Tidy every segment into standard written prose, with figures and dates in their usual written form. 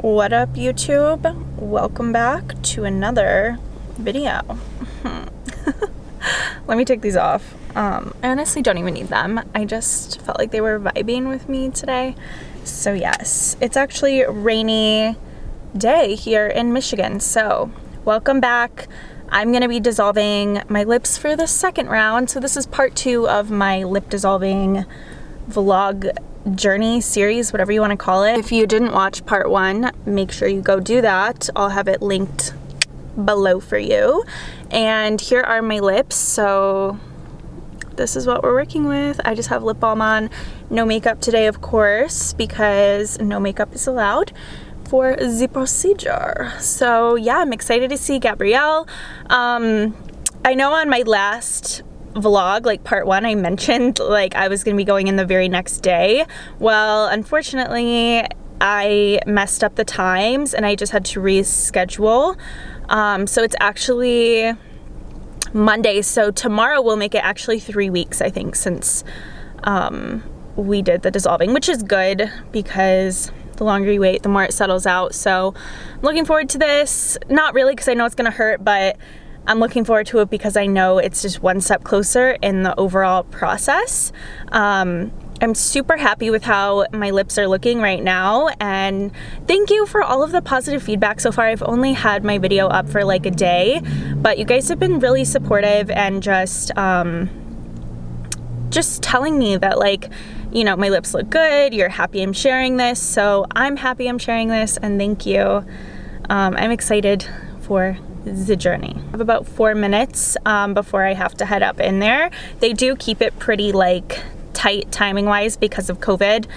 What up, YouTube? Welcome back to another video. Let me take these off. I honestly don't even need them. I just felt like they were vibing with me today. So yes, it's actually a rainy day here in Michigan. So welcome back. I'm gonna be dissolving my lips for the second round. So this is part 2 of my lip dissolving vlog journey series, whatever you want to call it. If you didn't watch part 1, make sure you go do that. I'll have it linked below for you. And here are my lips. So this is what we're working with. I just have lip balm on, no makeup today, of course, because no makeup is allowed for the procedure. So yeah, I'm excited to see Gabrielle. I know on my last vlog, like part 1, I mentioned like I was gonna be going in the very next day. Well, unfortunately I messed up the times and I just had to reschedule. So it's actually Monday, so tomorrow will make it actually 3 weeks, I think, since we did the dissolving, which is good because the longer you wait, the more it settles out. So I'm looking forward to this. Not really, because I know it's gonna hurt, but I'm looking forward to it because I know it's just one step closer in the overall process. I'm super happy with how my lips are looking right now, and thank you for all of the positive feedback so far. I've only had my video up for like a day, but you guys have been really supportive and just telling me that, like, you know, my lips look good, you're happy I'm sharing this. So I'm happy I'm sharing this, and thank you. I'm excited for the journey. I have about 4 minutes before I have to head up in there. They do keep it pretty like tight timing wise because of COVID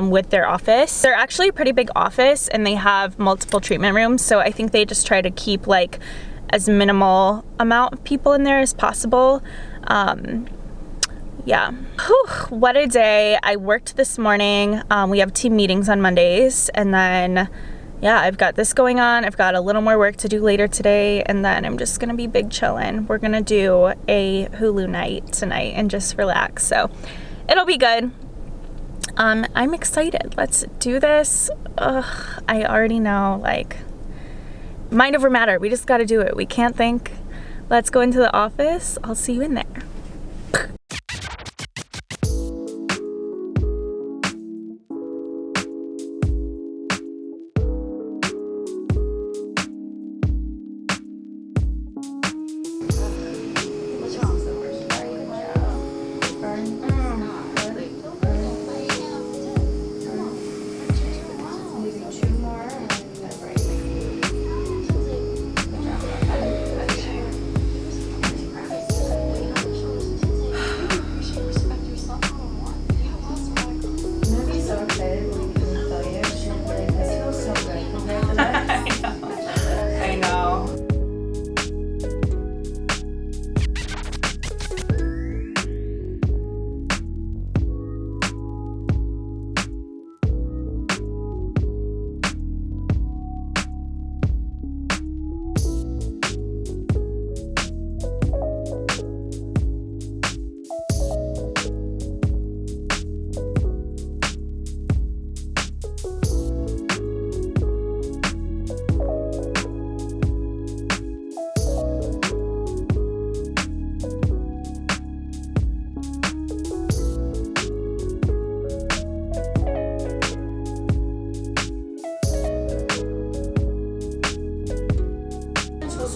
with their office. They're actually a pretty big office and they have multiple treatment rooms, so I think they just try to keep like as minimal amount of people in there as possible. Yeah. Whew, what a day. I worked this morning. We have team meetings on Mondays, and then yeah, I've got this going on. I've got a little more work to do later today, and then I'm just gonna be big chillin'. We're gonna do a Hulu night tonight and just relax, so it'll be good. I'm excited. Let's do this. Ugh, I already know, like, mind over matter. We just gotta do it. We can't think. Let's go into the office. I'll see you in there.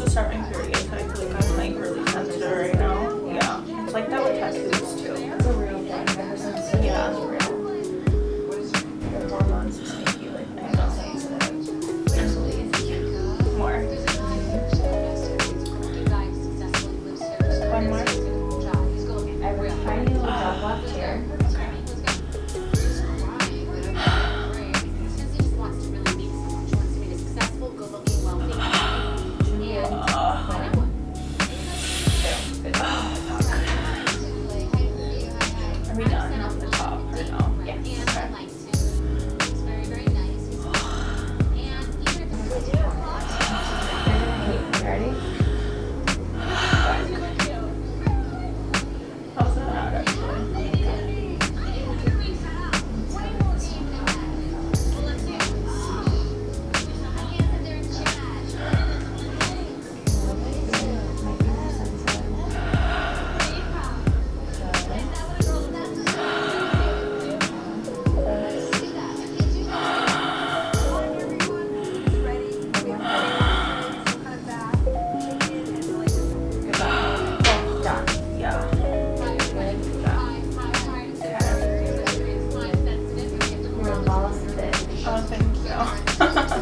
Start my period. I feel like I'm like really sensitive right now. Yeah, it's like that with tattoos too. It's a real thing. Ever since yeah, it's real. Your hormones just make you like more sensitive. More. One more. I was trying to drop left here.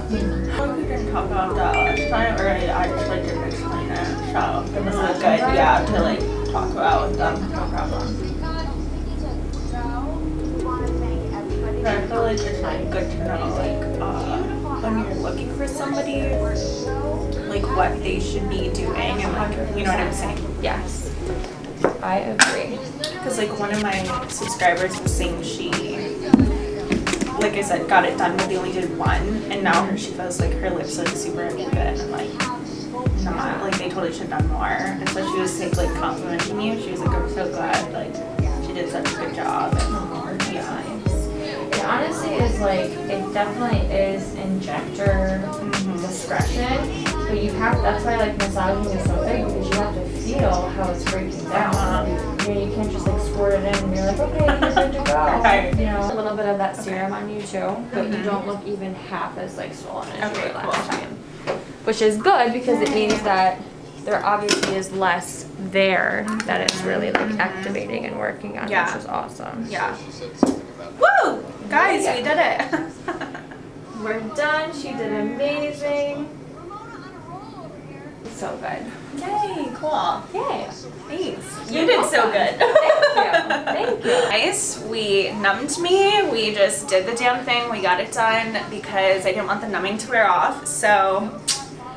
We didn't talk about that last time, or I just like didn't explain it, so it was not good, yeah, to like talk about with them, no problem. But I feel like it's like good to know, like, when you're looking for somebody, like what they should be doing, and like, you know what I'm saying? Yes, I agree. Because like one of my subscribers was saying she, like I said, got it done, but they only did one, and now she feels like her lips look super good, and like not, like they totally should have done more. And so she was like complimenting you. She was like, I'm so glad, like she did such a good job. And yeah, It honestly is like, it definitely is injector discretion, but you have, that's why like massaging is so big, because you have to feel how it's breaking down. You know, you can't just like squirt it in and you're like, okay, you're good to go. Right. You know, a little bit of that serum on you too, but you don't look even half as like swollen as you were last time. Which is good, because it means that there obviously is less there that it's really like activating and working on, which is awesome. Yeah. Woo! Guys, we did it. We're done. She did amazing. So good. Yay, cool. Yay. Thanks. You did so good. Thank you. Guys, we numbed me. We just did the damn thing. We got it done because I didn't want the numbing to wear off. So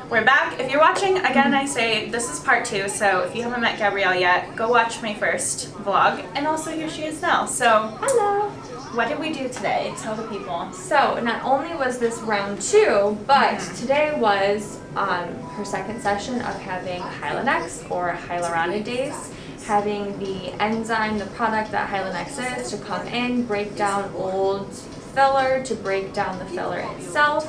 we're back. If you're watching, again, I say this is part 2. So if you haven't met Gabrielle yet, go watch my first vlog. And also here she is now. So Hello. What did we do today? Tell the people. So not only was this round 2, but today was her second session of having Hylenex or hyaluronidase, having the enzyme, the product that Hylenex is, to come in, break down old filler, to break down the filler itself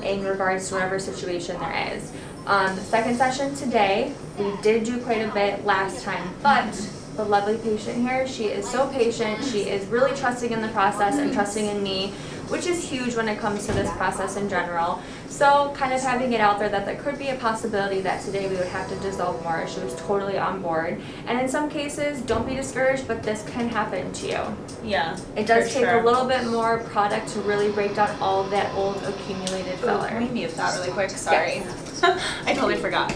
in regards to whatever situation there is. The second session today, we did do quite a bit last time, but the lovely patient here, she is so patient. She is really trusting in the process and trusting in me, which is huge when it comes to this process in general. So kind of having it out there that there could be a possibility that today we would have to dissolve more. She was totally on board. And in some cases, don't be discouraged, but this can happen to you. Yeah. It does take a little bit more product to really break down all of that old accumulated filler. Can we mute that really quick? Sorry. Yes. I totally forgot.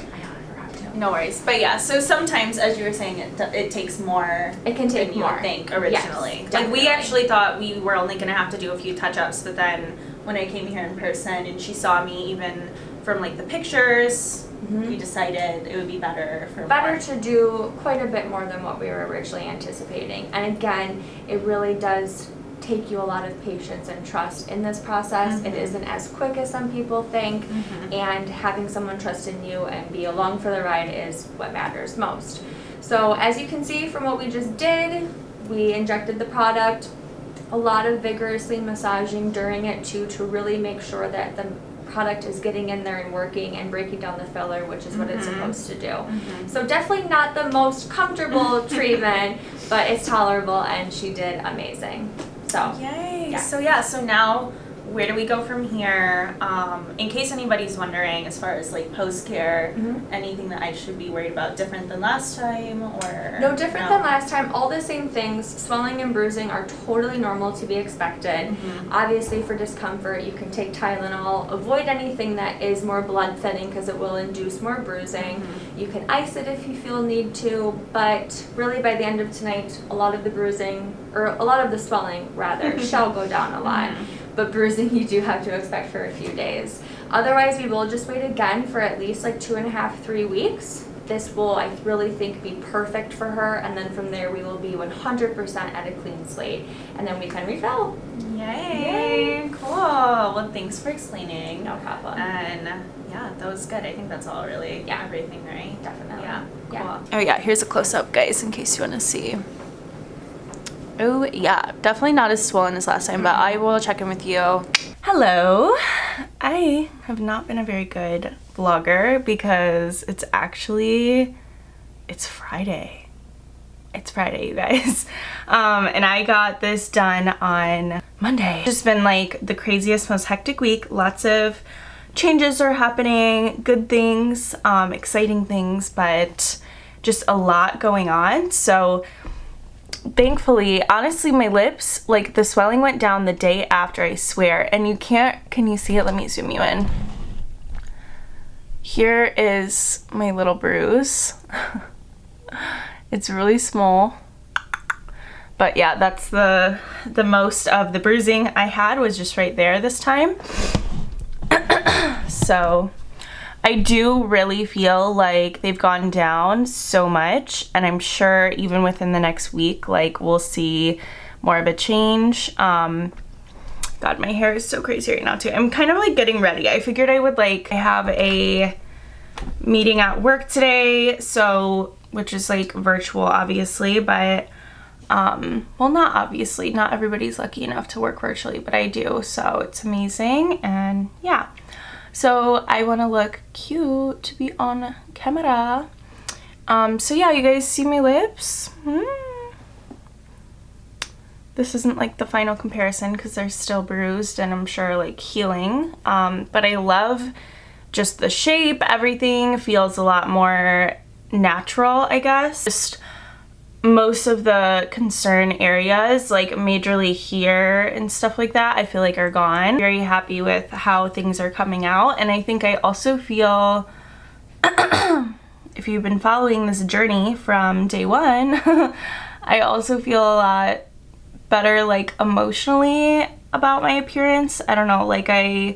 No worries. But yeah, so sometimes, as you were saying, it takes more. It can take than you more. would think originally. Yes, like we actually thought we were only going to have to do a few touch-ups, but then when I came here in person and she saw me, even from like the pictures, we decided it would be better for more. To do quite a bit more than what we were originally anticipating. And again, it really does take you a lot of patience and trust in this process. It isn't as quick as some people think, and having someone trust in you and be along for the ride is what matters most. So as you can see from what we just did, we injected the product, a lot of vigorously massaging during it too, to really make sure that the product is getting in there and working and breaking down the filler, which is what it's supposed to do. So definitely not the most comfortable treatment, but it's tolerable, and she did amazing. So Yay! Yeah. So now where do we go from here? In case anybody's wondering, as far as like post care, anything that I should be worried about different than last time, or no different than last time. All the same things. Swelling and bruising are totally normal to be expected. Obviously, for discomfort, you can take Tylenol. Avoid anything that is more blood thinning, because it will induce more bruising. You can ice it if you feel need to, but really by the end of tonight, a lot of the bruising, or a lot of the swelling rather, shall go down a lot. But bruising you do have to expect for a few days. Otherwise, we will just wait again for at least like 2.5, 3 weeks. This will, I really think, be perfect for her, and then from there we will be 100% at a clean slate, and then we can refill. Yay! Cool. Well, thanks for explaining. No problem. And yeah, that was good. I think that's all really everything, right? Definitely. Yeah. Cool. Yeah. Oh yeah, here's a close-up, guys, in case you want to see. Oh yeah, definitely not as swollen as last time, but I will check in with you. Hello. I have not been a very good vlogger because it's Friday. It's Friday, you guys. And I got this done on Monday. It's just been like the craziest, most hectic week. Lots of changes are happening, good things, exciting things, but just a lot going on. So thankfully, honestly, my lips, like the swelling went down the day after, I swear. And you can't, can you see it? Let me zoom you in. Here is my little bruise. It's really small. But yeah, that's the most of the bruising I had was just right there this time. So I do really feel like they've gone down so much, and I'm sure even within the next week, like we'll see more of a change. God, my hair is so crazy right now too. I'm kind of like getting ready. I figured I would like have a meeting at work today, so which is like virtual obviously, but well, not obviously, not everybody's lucky enough to work virtually, but I do, so it's amazing. And yeah, so I want to look cute to be on camera. So yeah, you guys see my lips? This isn't like the final comparison because they're still bruised and I'm sure like healing, but I love just the shape. Everything feels a lot more natural, I guess. Just most of the concern areas, like majorly here and stuff like that, I feel like are gone. Very happy with how things are coming out, and I think I also feel if you've been following this journey from day one, I also feel a lot better like emotionally about my appearance. I don't know, like I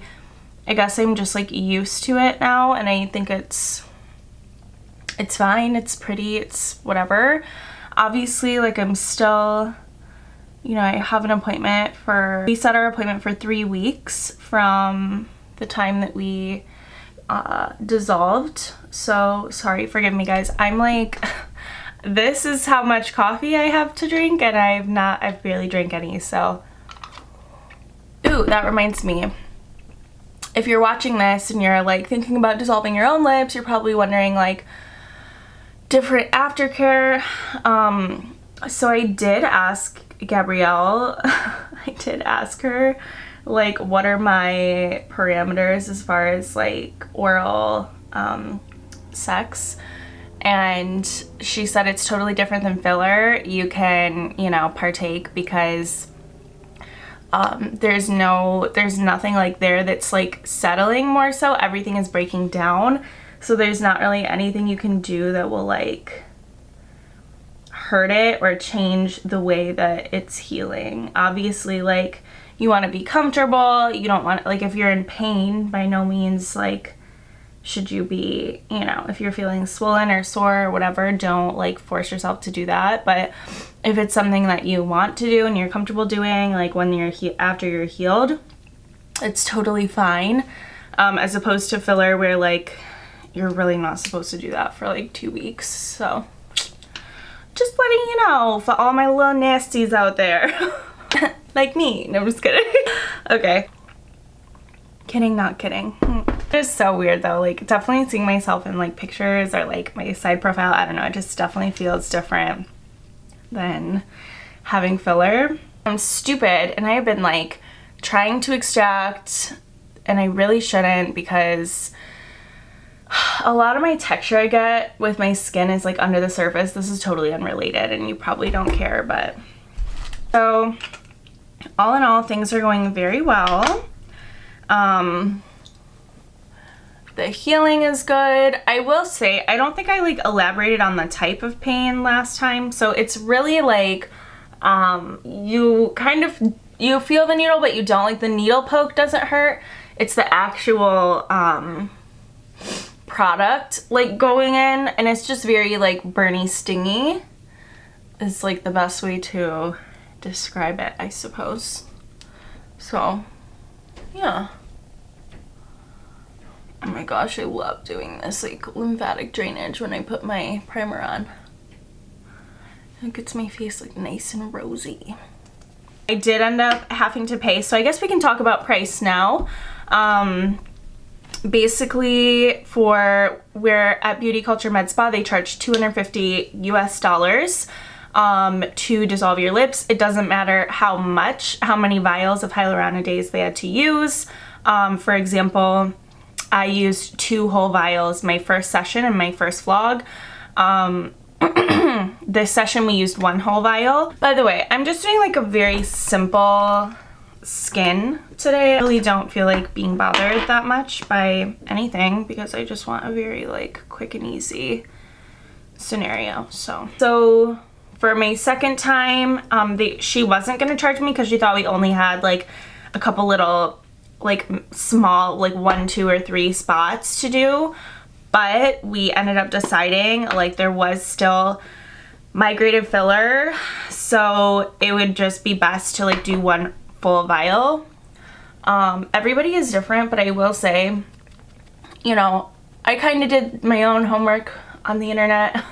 guess I'm just like used to it now, and I think it's fine, it's pretty, it's whatever. Obviously, like I'm still, you know, I have an appointment we set our appointment for 3 weeks from the time that we dissolved. So sorry, forgive me guys. I'm like, this is how much coffee I have to drink, and I've barely drank any, so. Ooh, that reminds me. If you're watching this and you're like thinking about dissolving your own lips, you're probably wondering like, different aftercare. So I did ask Gabrielle, I did ask her like what are my parameters as far as like oral sex, and she said it's totally different than filler. You can, you know, partake because there's nothing like there that's like settling, more so everything is breaking down. So there's not really anything you can do that will like hurt it or change the way that it's healing. Obviously, like you want to be comfortable. You don't want, like if you're in pain, by no means like should you be, you know, if you're feeling swollen or sore or whatever, don't like force yourself to do that. But if it's something that you want to do and you're comfortable doing, like when you're after you're healed, it's totally fine. As opposed to filler where like you're really not supposed to do that for like 2 weeks. So just letting you know for all my little nasties out there. Like me. No, I'm just kidding. Okay. Kidding, not kidding. It's so weird though. Like definitely seeing myself in like pictures or like my side profile. I don't know. It just definitely feels different than having filler. I'm stupid and I have been like trying to extract, and I really shouldn't because a lot of my texture I get with my skin is like under the surface. This is totally unrelated and you probably don't care, but so all in all, things are going very well. The healing is good. I will say, I don't think I like elaborated on the type of pain last time. So it's really like, you feel the needle, but you don't, like the needle poke doesn't hurt. It's the actual, product like going in, and it's just very like burny, stingy is like the best way to describe it, I suppose. So yeah. Oh my gosh, I love doing this like lymphatic drainage when I put my primer on. It gets my face like nice and rosy. I did end up having to pay, so I guess we can talk about price now. Basically, we're at Beauty Culture Med Spa, they charge $250 US to dissolve your lips. It doesn't matter how many vials of hyaluronidase they had to use. For example, I used 2 whole vials my first session and my first vlog. this session we used 1 whole vial. By the way, I'm just doing like a very simple skin today. I really don't feel like being bothered that much by anything because I just want a very like quick and easy scenario. So for my second time, she wasn't gonna charge me because she thought we only had like a couple little like small like 1, 2, or 3 spots to do, but we ended up deciding like there was still migrated filler, so it would just be best to like do 1 full vial. Everybody is different, but I will say, you know, I kind of did my own homework on the internet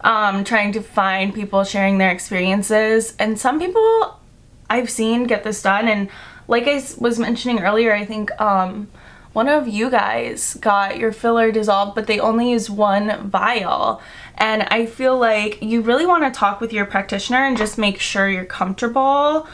trying to find people sharing their experiences, and some people I've seen get this done, and like I was mentioning earlier, I think one of you guys got your filler dissolved, but they only used 1 vial. And I feel like you really want to talk with your practitioner and just make sure you're comfortable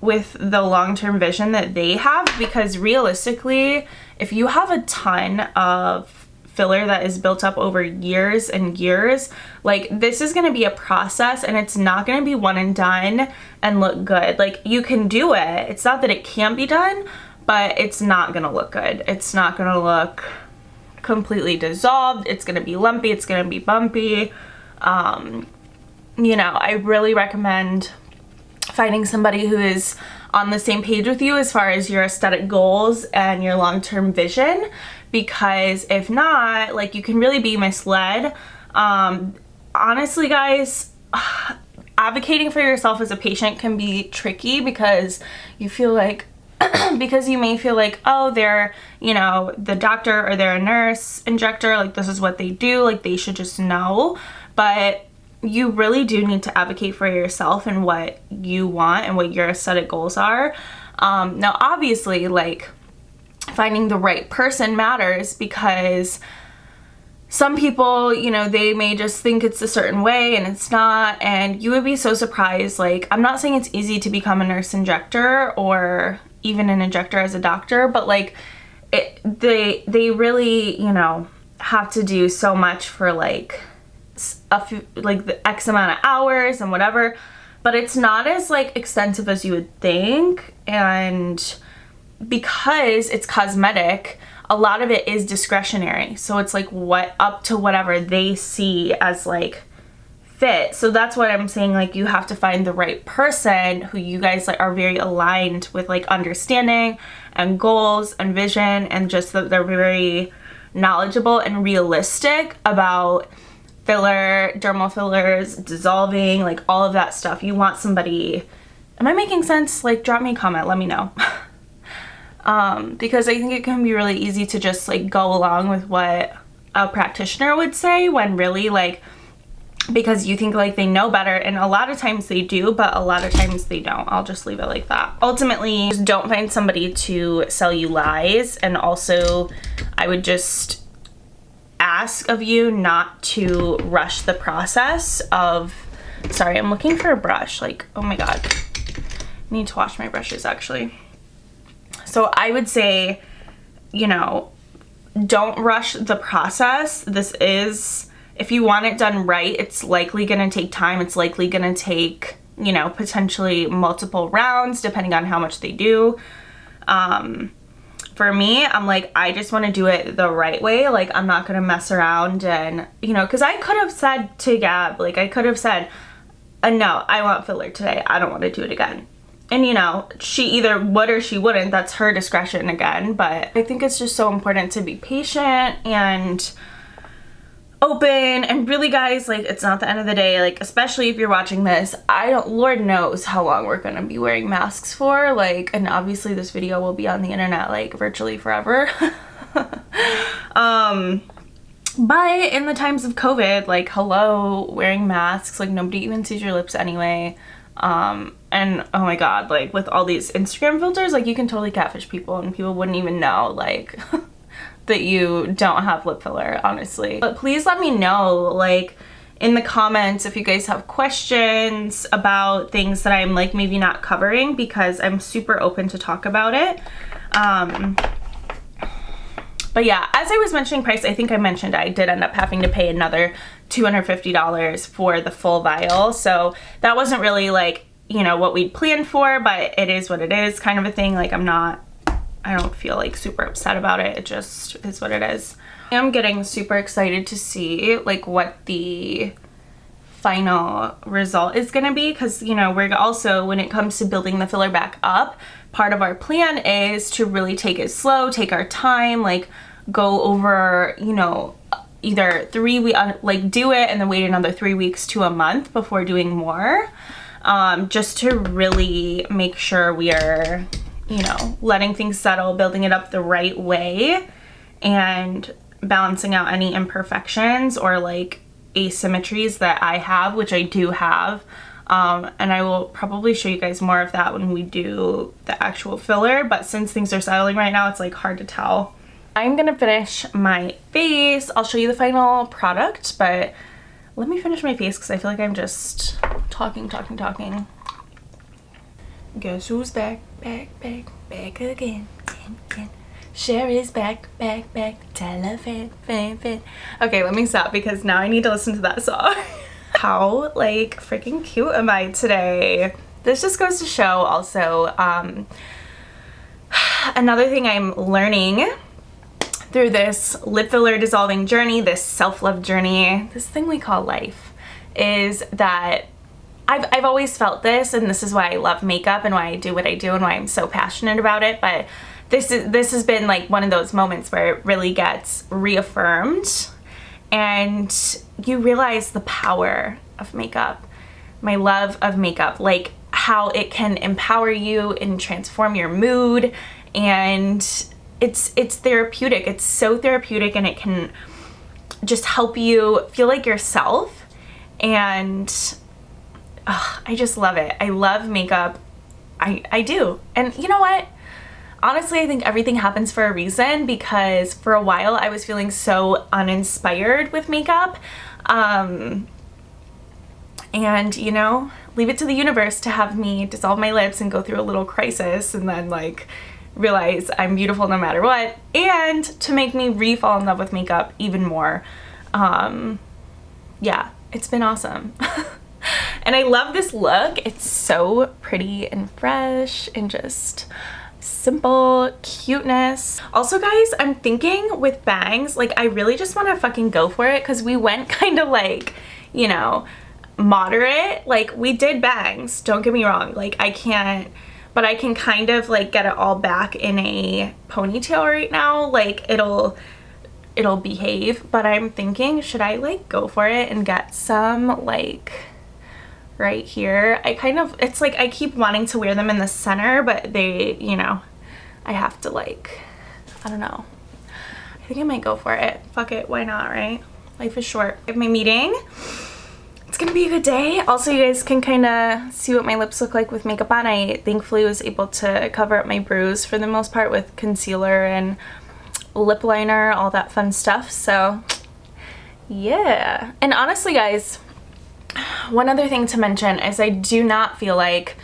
with the long-term vision that they have, because realistically, if you have a ton of filler that is built up over years and years, like this is going to be a process, and it's not going to be one and done and look good. Like you can do it. It's not that it can't be done, but it's not going to look good. It's not going to look completely dissolved. It's going to be lumpy. It's going to be bumpy. You know, I really recommend finding somebody who is on the same page with you as far as your aesthetic goals and your long-term vision, because if not, like you can really be misled. Honestly, guys, advocating for yourself as a patient can be tricky because you feel like because you may feel like, oh, they're, you know, the doctor or they're a nurse injector, like this is what they do, like they should just know. But you really do need to advocate for yourself and what you want and what your aesthetic goals are. Now, obviously, like finding the right person matters, because some people, you know, they may just think it's a certain way and it's not, and you would be so surprised. Like, I'm not saying it's easy to become a nurse injector or even an injector as a doctor, but like they really, you know, have to do so much for like a few, like the X amount of hours and whatever, but it's not as like extensive as you would think. And because it's cosmetic, a lot of it is discretionary, so it's like up to whatever they see as like fit. So that's what I'm saying, like you have to find the right person who you guys like are very aligned with, like understanding and goals and vision, and just that they're very knowledgeable and realistic about filler, dermal fillers, dissolving, like all of that stuff. You want somebody, am I making sense? Like drop me a comment, let me know. Because I think it can be really easy to just like go along with what a practitioner would say, when really like, because you think like they know better, and a lot of times they do, but a lot of times they don't. I'll just leave it like that. Ultimately, just don't find somebody to sell you lies, and also I would just ask of you not to rush the process of, sorry, I'm looking for a brush, like, oh my god, I need to wash my brushes actually. So I would say, you know, don't rush the process. This is, if you want it done right, it's likely gonna take time. It's likely gonna take, you know, potentially multiple rounds depending on how much they do. For me, I'm like, I just want to do it the right way. Like, I'm not gonna mess around, and, you know, because I could have said to Gab, like, I could have said, no, I want filler today. I don't want to do it again. And, you know, she either would or she wouldn't. That's her discretion again. But I think it's just so important to be patient and open, and really, guys, like, it's not the end of the day. Like, especially if you're watching this, Lord knows how long we're gonna be wearing masks for, like, and obviously this video will be on the internet like virtually forever. But in the times of COVID, like, hello, wearing masks, like, nobody even sees your lips anyway. And oh my god, like, with all these Instagram filters, like, you can totally catfish people and people wouldn't even know, like, that you don't have lip filler, honestly. But please let me know, like, in the comments if you guys have questions about things that I'm, like, maybe not covering, because I'm super open to talk about it. But yeah, as I was mentioning price, I think I mentioned I did end up having to pay another $250 for the full vial. So that wasn't really like, you know, what we'd planned for, but it is what it is kind of a thing. Like I don't feel like super upset about it. It just is what it is. I'm getting super excited to see like what the final result is gonna be, because you know, we're also, when it comes to building the filler back up, part of our plan is to really take it slow, take our time, like go over, you know, either like do it and then wait another 3 weeks to a month before doing more, just to really make sure we are, you know, letting things settle, building it up the right way, and balancing out any imperfections or like asymmetries that I have, which I do have. And I will probably show you guys more of that when we do the actual filler, but since things are settling right now, it's like hard to tell. I'm gonna finish my face. I'll show you the final product, but let me finish my face because I feel like I'm just talking. Guess who's back again. Sherry's back, tell a fan. Okay, let me stop because now I need to listen to that song. How like freaking cute am I today? This just goes to show also, another thing I'm learning through this lip filler dissolving journey, this self-love journey, this thing we call life, is that I've always felt this, and this is why I love makeup and why I do what I do and why I'm so passionate about it, but this has been like one of those moments where it really gets reaffirmed and you realize the power of makeup, my love of makeup, like how it can empower you and transform your mood, and it's therapeutic. It's so therapeutic, and it can just help you feel like yourself, and I just love it. I love makeup. I do. And you know what? Honestly, I think everything happens for a reason, because for a while I was feeling so uninspired with makeup. And you know, leave it to the universe to have me dissolve my lips and go through a little crisis and then like realize I'm beautiful no matter what, and to make me re-fall in love with makeup even more. Yeah, it's been awesome. And I love this look. It's so pretty and fresh and just simple cuteness. Also guys, I'm thinking with bangs, like I really just want to fucking go for it, because we went kind of like, you know, moderate. Like we did bangs, don't get me wrong, like I can't, but I can kind of like get it all back in a ponytail right now, like it'll behave. But I'm thinking, should I like go for it and get some like right here? It's like I keep wanting to wear them in the center, but they, you know, I have to like, I don't know. I think I might go for it. Fuck it, why not, right? Life is short. I have my meeting. It's gonna be a good day. Also, you guys can kind of see what my lips look like with makeup on. I thankfully was able to cover up my bruise for the most part with concealer and lip liner, all that fun stuff. So yeah. And honestly guys, one other thing to mention is I do not feel like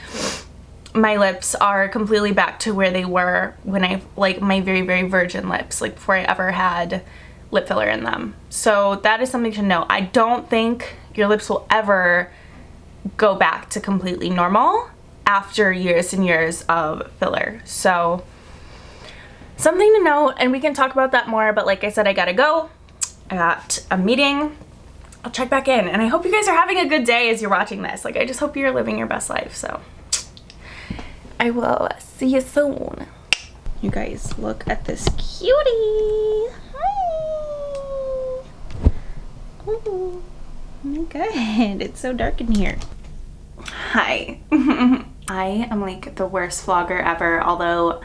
my lips are completely back to where they were when I, like my very, very virgin lips, like before I ever had lip filler in them. So that is something to know. I don't think your lips will ever go back to completely normal after years and years of filler. So something to note, and we can talk about that more, but like I said, I gotta go. I got a meeting. I'll check back in, and I hope you guys are having a good day as you're watching this. Like I just hope you're living your best life. So I will see you soon. You guys, look at this cutie. Hi. Oh my god, it's so dark in here. Hi. I am like the worst vlogger ever, although,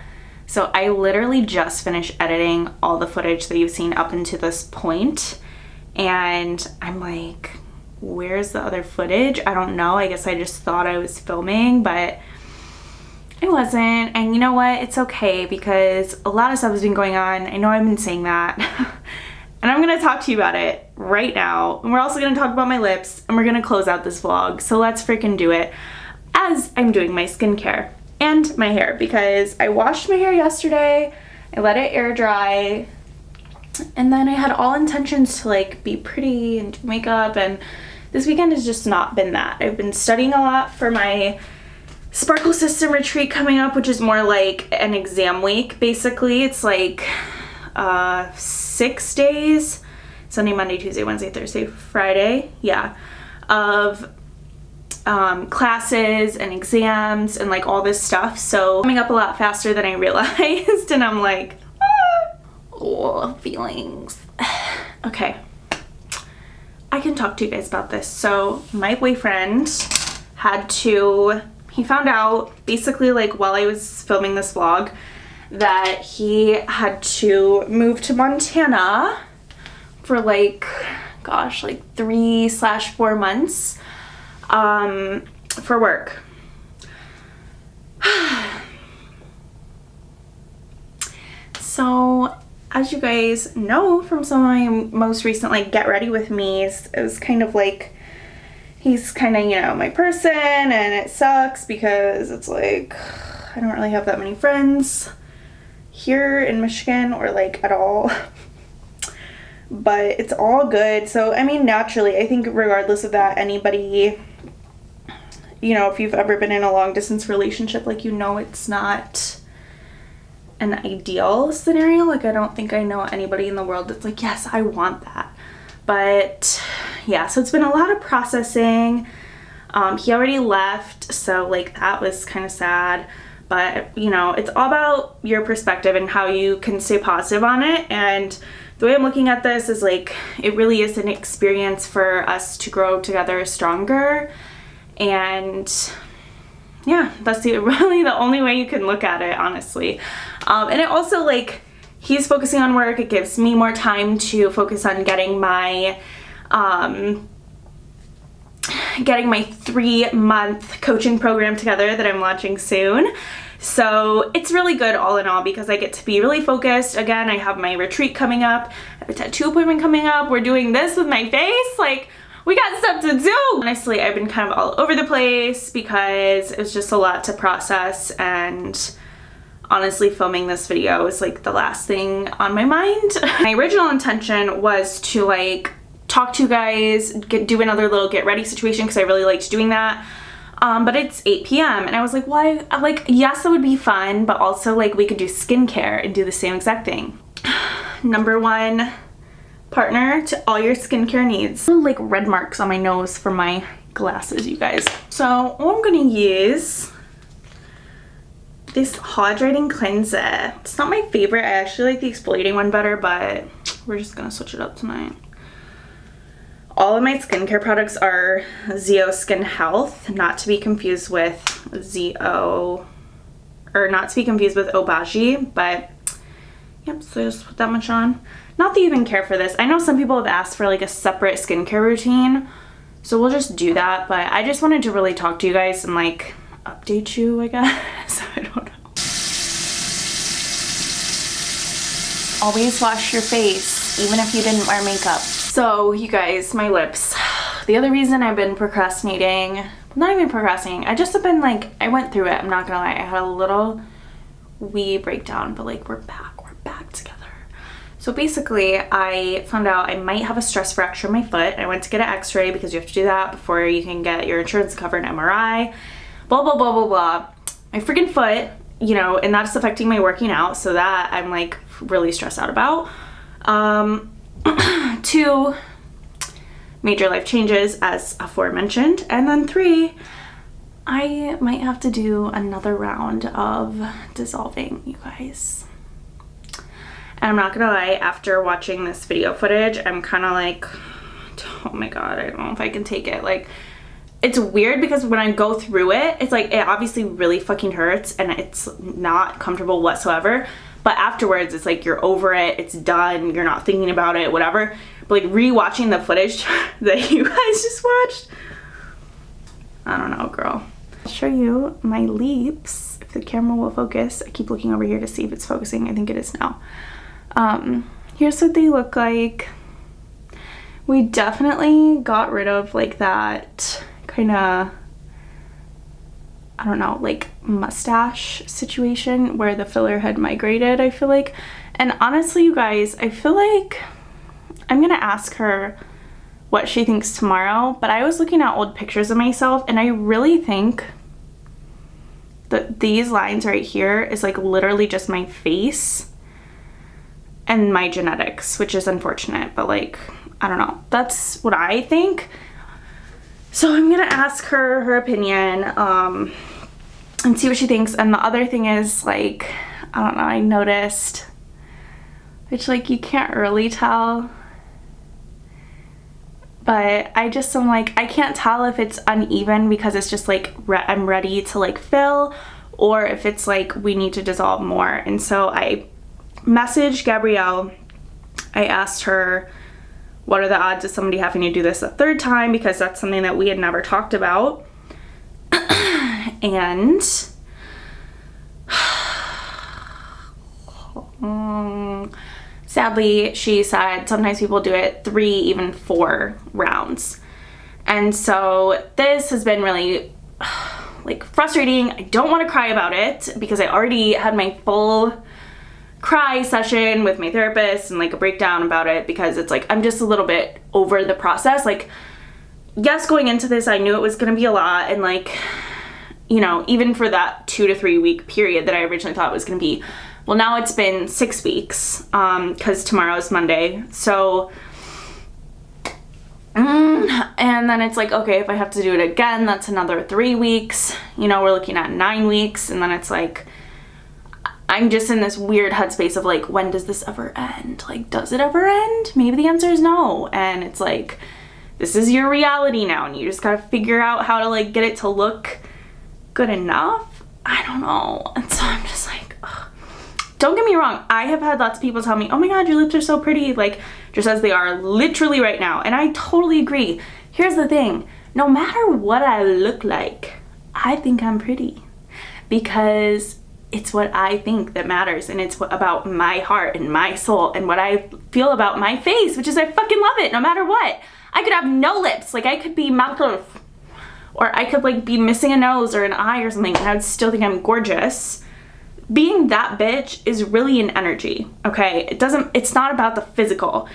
so I literally just finished editing all the footage that you've seen up until this point, and I'm like, where's the other footage? I don't know. I guess I just thought I was filming, but I wasn't. And you know what? It's okay, because a lot of stuff has been going on. I know I've been saying that. And I'm gonna talk to you about it right now. And we're also gonna talk about my lips, and we're gonna close out this vlog. So let's freaking do it as I'm doing my skincare and my hair, because I washed my hair yesterday. I let it air dry, And then I had all intentions to like be pretty and do makeup, and this weekend has just not been that. I've been studying a lot for my Sparkle System retreat coming up, which is more like an exam week basically. It's like 6 days, Sunday, Monday, Tuesday, Wednesday, Thursday, Friday, yeah, of classes and exams and like all this stuff. So coming up a lot faster than I realized, and I'm like, oh, feelings. Okay, I can talk to you guys about this. So my boyfriend he found out basically like while I was filming this vlog that he had to move to Montana for like, gosh, like 3/4 months for work. So as you guys know from some of my most recent like get ready with me's, it was kind of like he's kind of, you know, my person, and it sucks because it's like I don't really have that many friends here in Michigan or like at all. But it's all good. So I mean, naturally, I think regardless of that, anybody, you know, if you've ever been in a long distance relationship, like, you know, it's not an ideal scenario. Like, I don't think I know anybody in the world that's like, yes, I want that. But yeah, so it's been a lot of processing. He already left, so like that was kind of sad. But, you know, it's all about your perspective and how you can stay positive on it. And the way I'm looking at this is like, it really is an experience for us to grow together stronger. And yeah, that's really the only way you can look at it, honestly. And it also, like, he's focusing on work. It gives me more time to focus on getting my 3-month coaching program together that I'm launching soon. So it's really good all in all because I get to be really focused. Again, I have my retreat coming up. I have a tattoo appointment coming up. We're doing this with my face. Like, we got stuff to do. Honestly, I've been kind of all over the place because it was just a lot to process, and honestly, filming this video is like the last thing on my mind. My original intention was to like talk to you guys, do another little get ready situation because I really liked doing that. But it's 8 p.m. and I was like, why? Like, yes, that would be fun, but also like we could do skincare and do the same exact thing. Number one partner to all your skincare needs. Like red marks on my nose from my glasses, you guys. So I'm gonna use this hydrating cleanser. It's not my favorite. I actually like the exfoliating one better, but we're just gonna switch it up tonight. All of my skincare products are Zeo Skin Health, not to be confused with Obagi, but yep, so just put that much on. Not that you even care for this. I know some people have asked for like a separate skincare routine, so we'll just do that, but I just wanted to really talk to you guys and like update you, I guess. I don't know. Always wash your face, even if you didn't wear makeup. So you guys, my lips. The other reason I've been procrastinating, not even procrastinating, I just have been like, I went through it, I'm not gonna lie. I had a little wee breakdown, but like we're back together. So basically, I found out I might have a stress fracture in my foot. I went to get an x-ray because you have to do that before you can get your insurance to cover an MRI. Blah, blah, blah, blah, blah. My freaking foot, you know, and that's affecting my working out, so that I'm like really stressed out about. 2 major life changes as aforementioned, and then 3, I might have to do another round of dissolving, you guys. And I'm not gonna lie, after watching this video footage, I'm kind of like, oh my god, I don't know if I can take it. Like, it's weird because when I go through it, it's like, it obviously really fucking hurts and it's not comfortable whatsoever. But afterwards, it's like you're over it, it's done, you're not thinking about it, whatever. But like rewatching the footage that you guys just watched, I don't know, girl. I'll show you my lips, if the camera will focus. I keep looking over here to see if it's focusing. I think it is now. Here's what they look like. We definitely got rid of like that kind of, I don't know, like mustache situation where the filler had migrated, I feel like. And honestly, you guys, I feel like I'm gonna ask her what she thinks tomorrow, but I was looking at old pictures of myself and I really think that these lines right here is like literally just my face and my genetics, which is unfortunate, but like, I don't know. That's what I think. So I'm gonna ask her her opinion and see what she thinks. And the other thing is, like, I don't know, I noticed, which like you can't really tell, but I just am like, I can't tell if it's uneven because it's just like I'm ready to like fill, or if it's like we need to dissolve more. And so I messaged Gabrielle. I asked her, what are the odds of somebody having to do this a third time, because that's something that we had never talked about. And sadly, she said sometimes people do it 3, even 4 rounds. And so this has been really like frustrating. I don't want to cry about it because I already had my full cry session with my therapist and like a breakdown about it, because it's like I'm just a little bit over the process. Like, yes, going into this I knew it was gonna be a lot, and like, you know, even for that 2 to 3 week period that I originally thought it was gonna be, well, now it's been 6 weeks because tomorrow is Monday. So and then it's like, okay, if I have to do it again, that's another 3 weeks. You know, we're looking at 9 weeks, and then it's like I'm just in this weird headspace of like, when does this ever end? Like, does it ever end? Maybe the answer is no. And it's like, this is your reality now, and you just gotta figure out how to like get it to look good enough. I don't know. And so I'm just like, ugh. Don't get me wrong, I have had lots of people tell me, oh my god, your lips are so pretty, like just as they are literally right now. And I totally agree. Here's the thing, no matter what I look like, I think I'm pretty, because it's what I think that matters, and it's about my heart and my soul and what I feel about my face, which is I fucking love it no matter what. I could have no lips, like I could be mouth, or I could like be missing a nose or an eye or something, and I would still think I'm gorgeous. Being that bitch is really an energy, okay? It's not about the physical.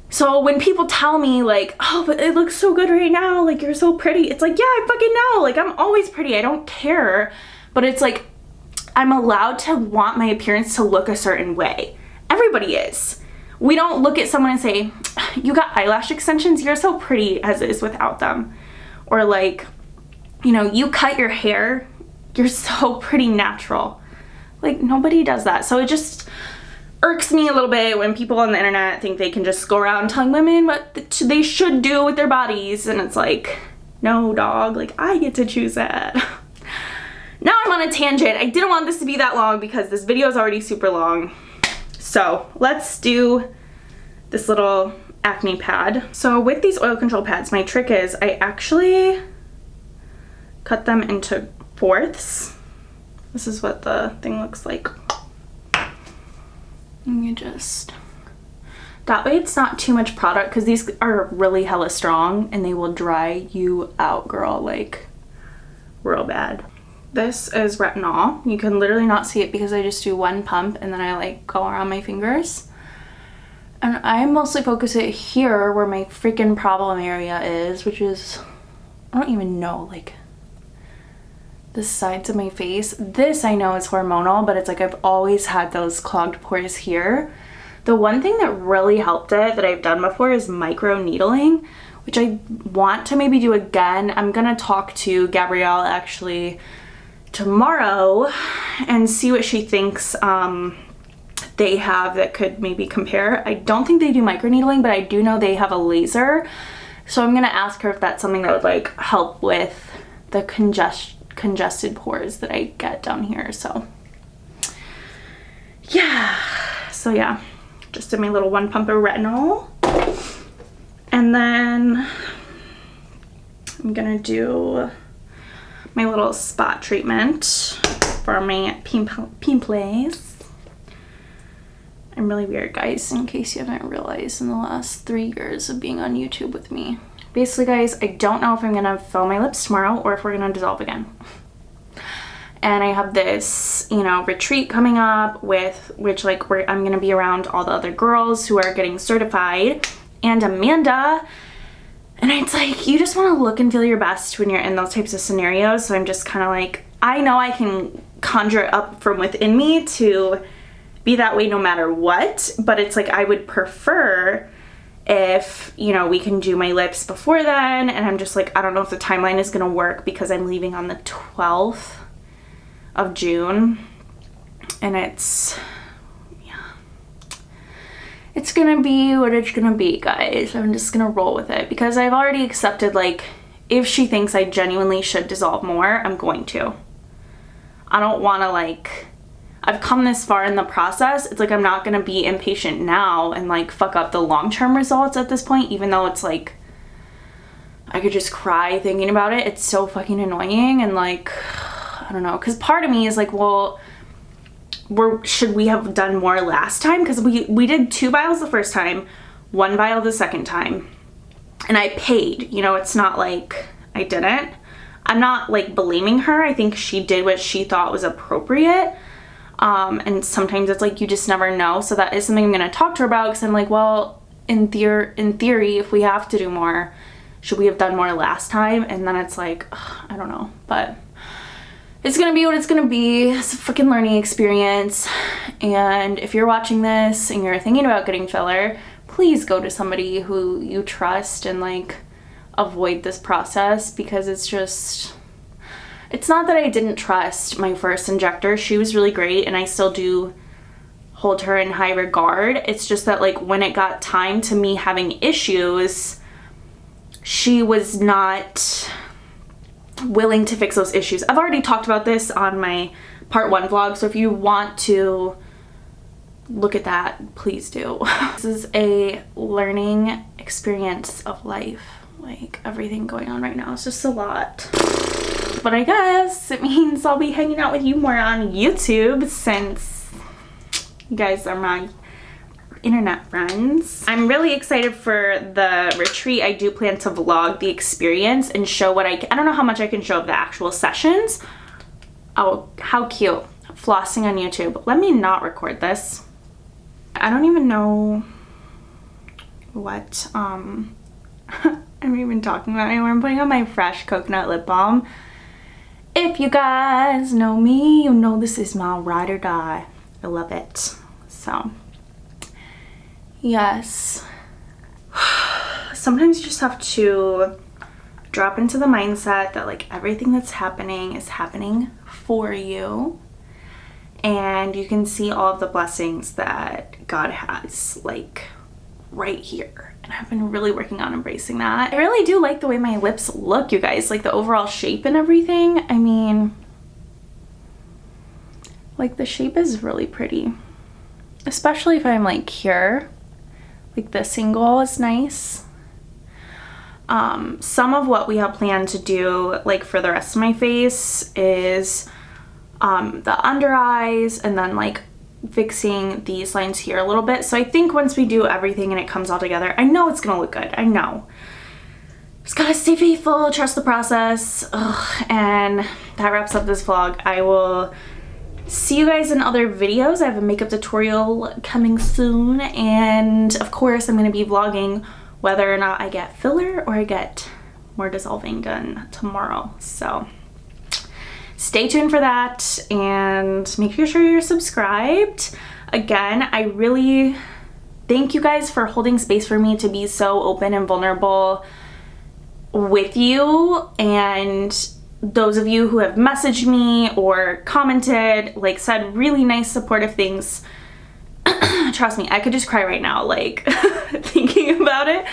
So when people tell me like, oh, but it looks so good right now, like you're so pretty, it's like, yeah, I fucking know, like I'm always pretty, I don't care. But it's like, I'm allowed to want my appearance to look a certain way. Everybody is. We don't look at someone and say, you got eyelash extensions, you're so pretty as is without them. Or like, you know, you cut your hair, you're so pretty natural. Like, nobody does that. So it just irks me a little bit when people on the internet think they can just go around telling women what they should do with their bodies. And it's like, no, dog, like I get to choose that. Now I'm on a tangent. I didn't want this to be that long because this video is already super long. So let's do this little acne pad. So with these oil control pads, my trick is I actually cut them into 4ths. This is what the thing looks like. And you just, that way it's not too much product, because these are really hella strong and they will dry you out, girl, like real bad. This is retinol. You can literally not see it because I just do one pump and then I like go around my fingers. And I mostly focus it here where my freaking problem area is, which is, I don't even know, like the sides of my face. This I know is hormonal, but it's like I've always had those clogged pores here. The one thing that really helped it that I've done before is micro needling, which I want to maybe do again. I'm gonna talk to Gabrielle actually tomorrow and see what she thinks they have that could maybe compare. I don't think they do microneedling, but I do know they have a laser. So I'm gonna ask her if that's something that would like help with the congested pores that I get down here. So yeah, just did my little 1 pump of retinol. And then I'm gonna do my little spot treatment for my pimples. I'm really weird, guys, in case you haven't realized in the last 3 years of being on YouTube with me. Basically, guys, I don't know if I'm gonna fill my lips tomorrow or if we're gonna dissolve again. And I have this, you know, retreat coming up with which like I'm gonna be around all the other girls who are getting certified and Amanda. And it's like, you just want to look and feel your best when you're in those types of scenarios. So I'm just kind of like, I know I can conjure it up from within me to be that way no matter what. But it's like, I would prefer if, you know, we can do my lips before then. And I'm just like, I don't know if the timeline is going to work because I'm leaving on the 12th of June. And it's gonna be what it's gonna be, guys. I'm just gonna roll with it because I've already accepted, like, if she thinks I genuinely should dissolve more, I'm going to. I don't want to, like, I've come this far in the process. It's like I'm not gonna be impatient now and like fuck up the long-term results at this point, even though it's like I could just cry thinking about it. It's so fucking annoying. And like, I don't know, because part of me is like, well, should we have done more last time? Because we did 2 vials the first time, 1 vial the second time, and I paid. You know, it's not like I didn't. I'm not like blaming her. I think she did what she thought was appropriate. And sometimes it's like you just never know. So that is something I'm gonna talk to her about, because I'm like, well, in theory, if we have to do more, should we have done more last time? And then it's like, ugh, I don't know, but it's gonna be what it's gonna be. It's a freaking learning experience. And if you're watching this and you're thinking about getting filler, please go to somebody who you trust and like avoid this process, because it's just, it's not that I didn't trust my first injector. She was really great and I still do hold her in high regard. It's just that like when it got time to me having issues, she was not willing to fix those issues. I've already talked about this on my part 1 vlog, so if you want to look at that, please do. This is a learning experience of life. Like, everything going on right now is just a lot. But I guess it means I'll be hanging out with you more on YouTube, since you guys are my internet friends. I'm really excited for the retreat. I do plan to vlog the experience and show what I don't know how much I can show of the actual sessions. Oh, how cute. Flossing on YouTube. Let me not record this. I don't even know what I'm even talking about anymore. I'm putting on my fresh coconut lip balm. If you guys know me, you know this is my ride or die. I love it. So yes, sometimes you just have to drop into the mindset that like everything that's happening is happening for you, and you can see all of the blessings that God has like right here. And I've been really working on embracing that. I really do like the way my lips look, you guys, like the overall shape and everything. I mean, like the shape is really pretty, especially if I'm like here. Like this angle is nice. Some of what we have planned to do like for the rest of my face is the under eyes, and then like fixing these lines here a little bit. So I think once we do everything and it comes all together, I know it's gonna look good. I know. Just gotta stay faithful, trust the process. Ugh, and that wraps up this vlog. I will see you guys in other videos. I have a makeup tutorial coming soon, and of course I'm going to be vlogging whether or not I get filler or I get more dissolving done tomorrow. So stay tuned for that, and make sure you're subscribed. Again, I really thank you guys for holding space for me to be so open and vulnerable with you, and those of you who have messaged me or commented, like said really nice supportive things. Trust me, I could just cry right now, like thinking about it,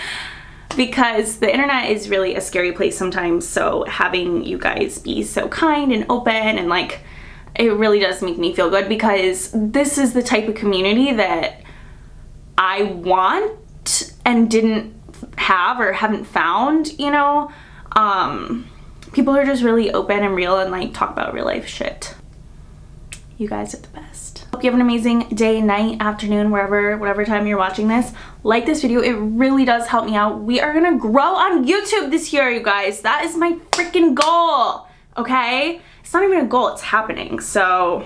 because the internet is really a scary place sometimes. So having you guys be so kind and open, and like, it really does make me feel good, because this is the type of community that I want and didn't have or haven't found, you know. People are just really open and real and like talk about real life shit. You guys are the best. Hope you have an amazing day, night, afternoon, whatever time you're watching this. Like this video, it really does help me out. We are gonna grow on YouTube this year, you guys. That is my freaking goal, okay? It's not even a goal, it's happening. So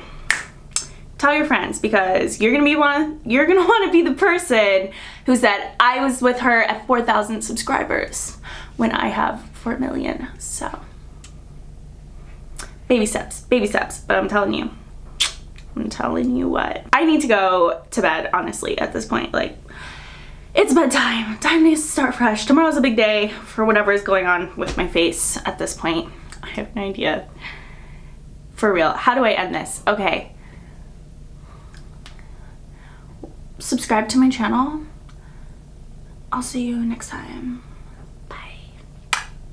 tell your friends, because you're gonna want to be the person who said, I was with her at 4,000 subscribers when I have 4 million. So baby steps, but I'm telling you what, I need to go to bed, honestly, at this point. Like, it's bedtime, time to start fresh. Tomorrow's a big day for whatever is going on with my face at this point. I have no idea. For real, how do I end this? Okay. Subscribe to my channel. I'll see you next time.